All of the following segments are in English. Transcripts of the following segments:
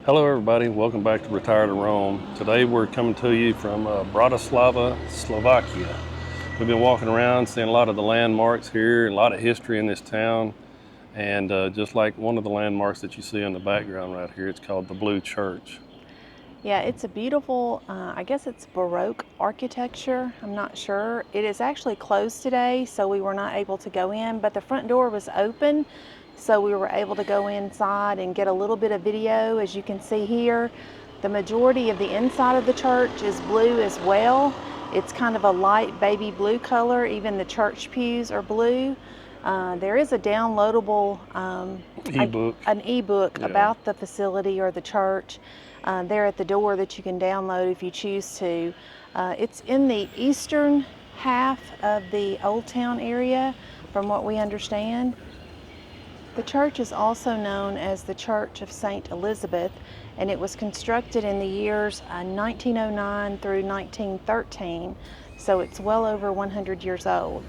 Hello everybody, welcome back to Retire to Rome. Today we're coming to you from Bratislava, Slovakia. We've been walking around, seeing a lot of the landmarks here, a lot of history in this town, and just like one of the landmarks that you see in the background right here, it's called the Blue Church. Yeah, it's a beautiful, I guess it's Baroque architecture. I'm not sure. It is actually closed today, so we were not able to go in, but the front door was open, so we were able to go inside and get a little bit of video. As you can see here, the majority of the inside of the church is blue as well. It's kind of a light baby blue color. Even the church pews are blue. There is a downloadable Ebook. an ebook Yeah. about the facility or the church there at the door that you can download if you choose to. It's in the eastern half of the Old Town area, from what we understand. The church is also known as the Church of St. Elizabeth, and it was constructed in the years 1909 through 1913, so it's well over 100 years old.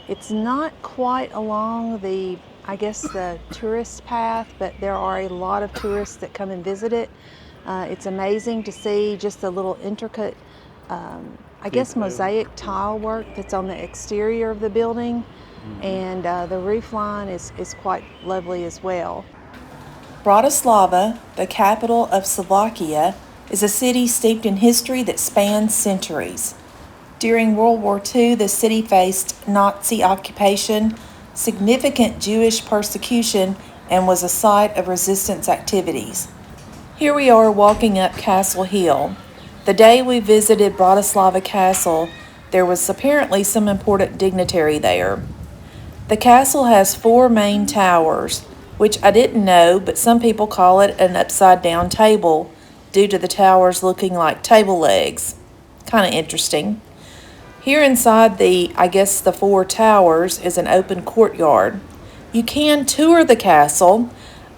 It's not quite along the tourist path, but there are a lot of tourists that come and visit it. It's amazing to see just the little intricate, mosaic tile work that's on the exterior of the building, and the roof line is quite lovely as well. Bratislava, the capital of Slovakia, is a city steeped in history that spans centuries. During World War II, the city faced Nazi occupation, significant Jewish persecution, and was a site of resistance activities. Here we are walking up Castle Hill. The day we visited Bratislava Castle, there was apparently some important dignitary there. The castle has 4 main towers, which I didn't know, but some people call it an upside-down table due to the towers looking like table legs. Kind of interesting. Here inside the 4 towers is an open courtyard. You can tour the castle,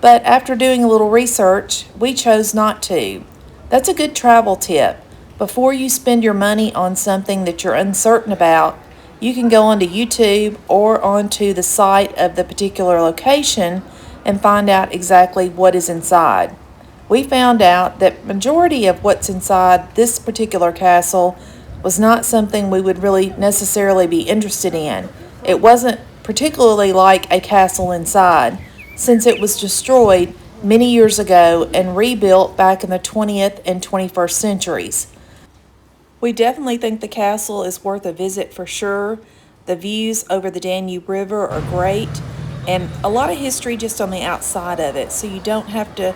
but after doing a little research, we chose not to. That's a good travel tip. Before you spend your money on something that you're uncertain about, you can go onto YouTube or onto the site of the particular location and find out exactly what is inside. We found out that majority of what's inside this particular castle was not something we would really necessarily be interested in. It wasn't particularly like a castle inside, since it was destroyed many years ago and rebuilt back in the 20th and 21st centuries. We definitely think the castle is worth a visit for sure. The views over the Danube River are great, and a lot of history just on the outside of it, so you don't have to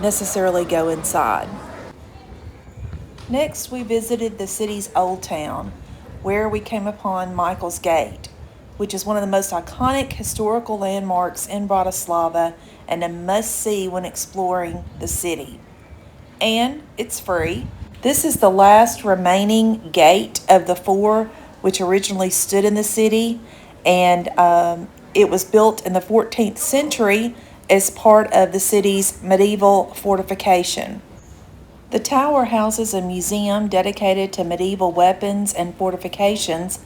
necessarily go inside. Next, we visited the city's Old Town, where we came upon Michael's Gate, which is one of the most iconic historical landmarks in Bratislava and a must-see when exploring the city. And it's free. This is the last remaining gate of the 4 which originally stood in the city, and it was built in the 14th century as part of the city's medieval fortification. The tower houses a museum dedicated to medieval weapons and fortifications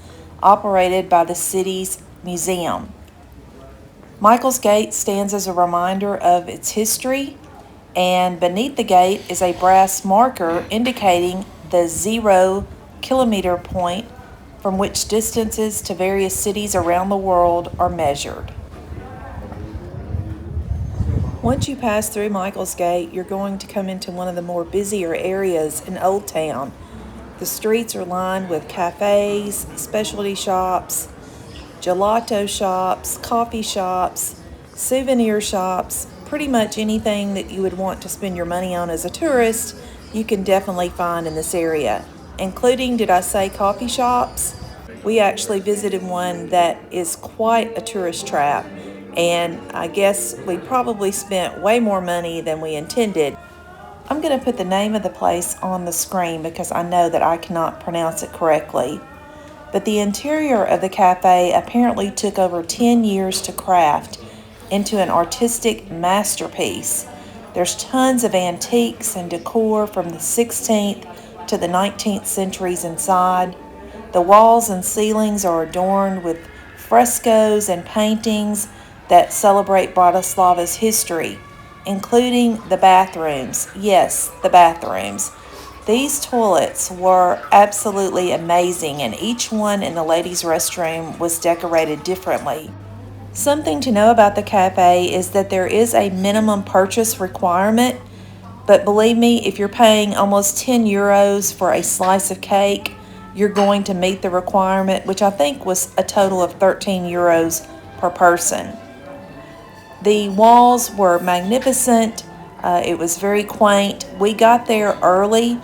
operated by the city's museum. Michael's Gate stands as a reminder of its history, and beneath the gate is a brass marker indicating the 0 kilometer point from which distances to various cities around the world are measured. Once you pass through Michael's Gate, you're going to come into one of the more busier areas in Old Town. The streets are lined with cafes, specialty shops, gelato shops, coffee shops, souvenir shops, pretty much anything that you would want to spend your money on as a tourist, you can definitely find in this area, including, did I say coffee shops? We actually visited one that is quite a tourist trap, and I guess we probably spent way more money than we intended. I'm going to put the name of the place on the screen because I know that I cannot pronounce it correctly. But the interior of the cafe apparently took over 10 years to craft into an artistic masterpiece. There's tons of antiques and decor from the 16th to the 19th centuries inside. The walls and ceilings are adorned with frescoes and paintings that celebrate Bratislava's history, including the bathrooms. Yes, the bathrooms. These toilets were absolutely amazing, and each one in the ladies' restroom was decorated differently. Something to know about the cafe is that there is a minimum purchase requirement, but believe me, if you're paying almost 10 euros for a slice of cake, you're going to meet the requirement, which I think was a total of 13 euros per person. The walls were magnificent. It was very quaint. We got there early,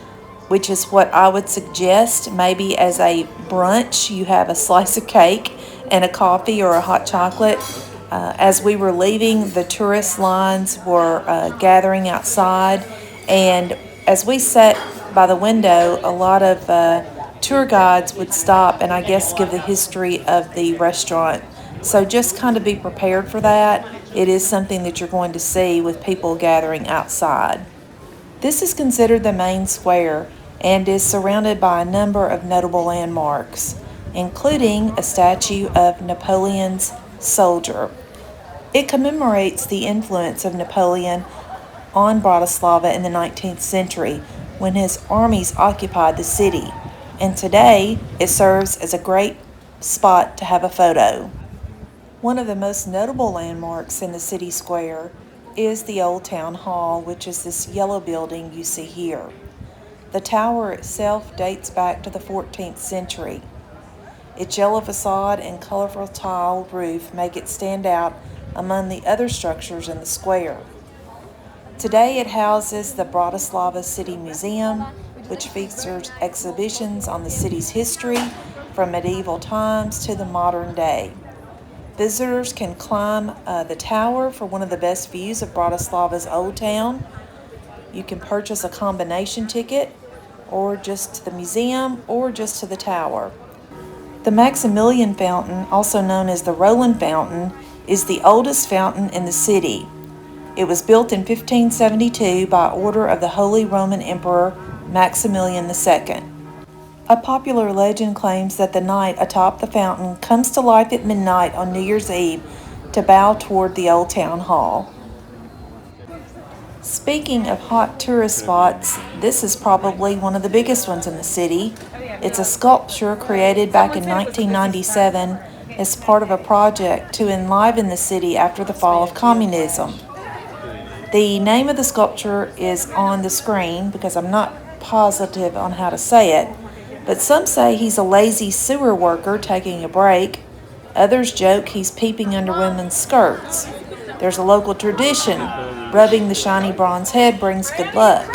which is what I would suggest. Maybe as a brunch, you have a slice of cake and a coffee or a hot chocolate. As we were leaving, the tourist lines were gathering outside, and as we sat by the window, a lot of tour guides would stop and I guess give the history of the restaurant. So just kind of be prepared for that. It is something that you're going to see with people gathering outside. This is considered the main square and is surrounded by a number of notable landmarks, including a statue of Napoleon's soldier. It commemorates the influence of Napoleon on Bratislava in the 19th century when his armies occupied the city, and today it serves as a great spot to have a photo. One of the most notable landmarks in the city square is the Old Town Hall, which is this yellow building you see here. The tower itself dates back to the 14th century. Its yellow facade and colorful tile roof make it stand out among the other structures in the square. Today it houses the Bratislava City Museum, which features exhibitions on the city's history from medieval times to the modern day. Visitors can climb the tower for one of the best views of Bratislava's Old Town. You can purchase a combination ticket, or just to the museum, or just to the tower. The Maximilian Fountain, also known as the Roland Fountain, is the oldest fountain in the city. It was built in 1572 by order of the Holy Roman Emperor Maximilian II. A popular legend claims that the knight atop the fountain comes to life at midnight on New Year's Eve to bow toward the Old Town Hall. Speaking of hot tourist spots, this is probably one of the biggest ones in the city. It's a sculpture created back in 1997 as part of a project to enliven the city after the fall of communism. The name of the sculpture is on the screen because I'm not positive on how to say it, but some say he's a lazy sewer worker taking a break. Others joke he's peeping under women's skirts. There's a local tradition. Rubbing the shiny bronze head brings good luck.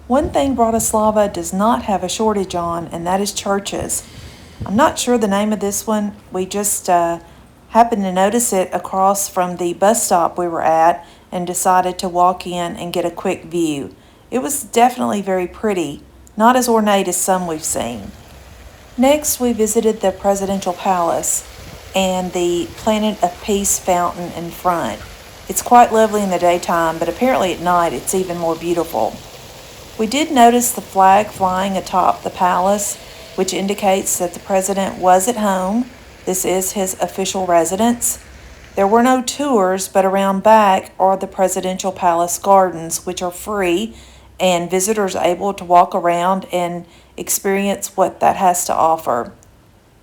One thing Bratislava does not have a shortage on, and that is churches. I'm not sure the name of this one. We just happened to notice it across from the bus stop we were at and decided to walk in and get a quick view. It was definitely very pretty, not as ornate as some we've seen. Next, we visited the Presidential Palace and the Planet of Peace fountain in front. It's quite lovely in the daytime, but apparently at night it's even more beautiful. We did notice the flag flying atop the palace, which indicates that the president was at home. This is his official residence. There were no tours, but around back are the Presidential Palace Gardens, which are free, and visitors are able to walk around and experience what that has to offer.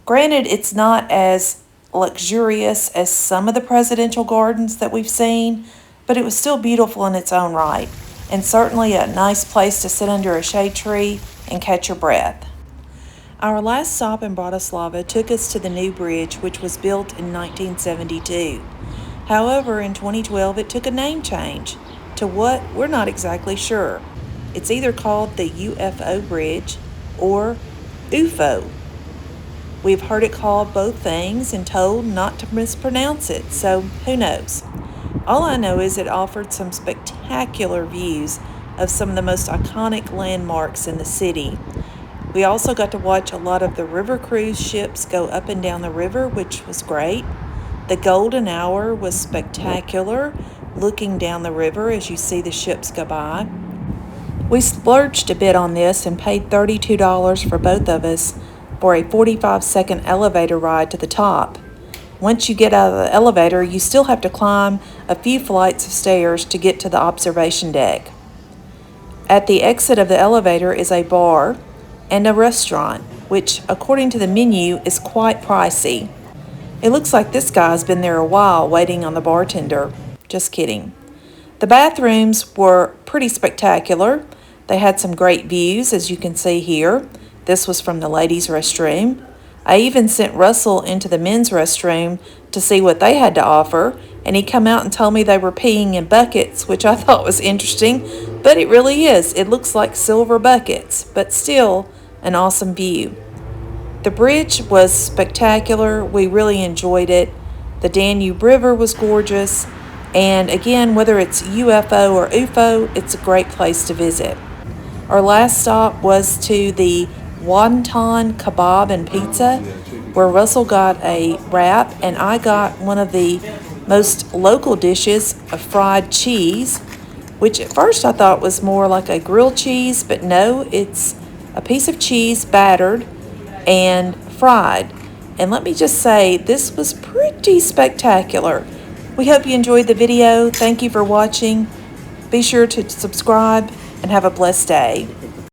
Granted, it's not as luxurious as some of the presidential gardens that we've seen, but it was still beautiful in its own right, and certainly a nice place to sit under a shade tree and catch your breath. Our last stop in Bratislava took us to the new bridge, which was built in 1972. However, in 2012 it took a name change. To what? We're not exactly sure. It's either called the UFO Bridge or UFO. We've heard it called both things and told not to mispronounce it, so who knows? All I know is it offered some spectacular views of some of the most iconic landmarks in the city. We also got to watch a lot of the river cruise ships go up and down the river, which was great. The golden hour was spectacular, looking down the river as you see the ships go by. We splurged a bit on this and paid $32 for both of us for a 45-second elevator ride to the top. Once you get out of the elevator, you still have to climb a few flights of stairs to get to the observation deck. At the exit of the elevator is a bar and a restaurant, which, according to the menu, is quite pricey. It looks like this guy's been there a while waiting on the bartender. Just kidding. The bathrooms were pretty spectacular. They had some great views, as you can see here. This was from the ladies' restroom. I even sent Russell into the men's restroom to see what they had to offer, and he come out and told me they were peeing in buckets, which I thought was interesting, but it really is. It looks like silver buckets, but still an awesome view. The bridge was spectacular. We really enjoyed it. The Danube River was gorgeous. And again, whether it's UFO or UFO, it's a great place to visit. Our last stop was to the Wonton Kebab and Pizza, where Russell got a wrap and I got one of the most local dishes of fried cheese, which at first I thought was more like a grilled cheese, but no, it's a piece of cheese battered and fried. And let me just say, this was pretty spectacular. We hope you enjoyed the video. Thank you for watching. Be sure to subscribe and have a blessed day.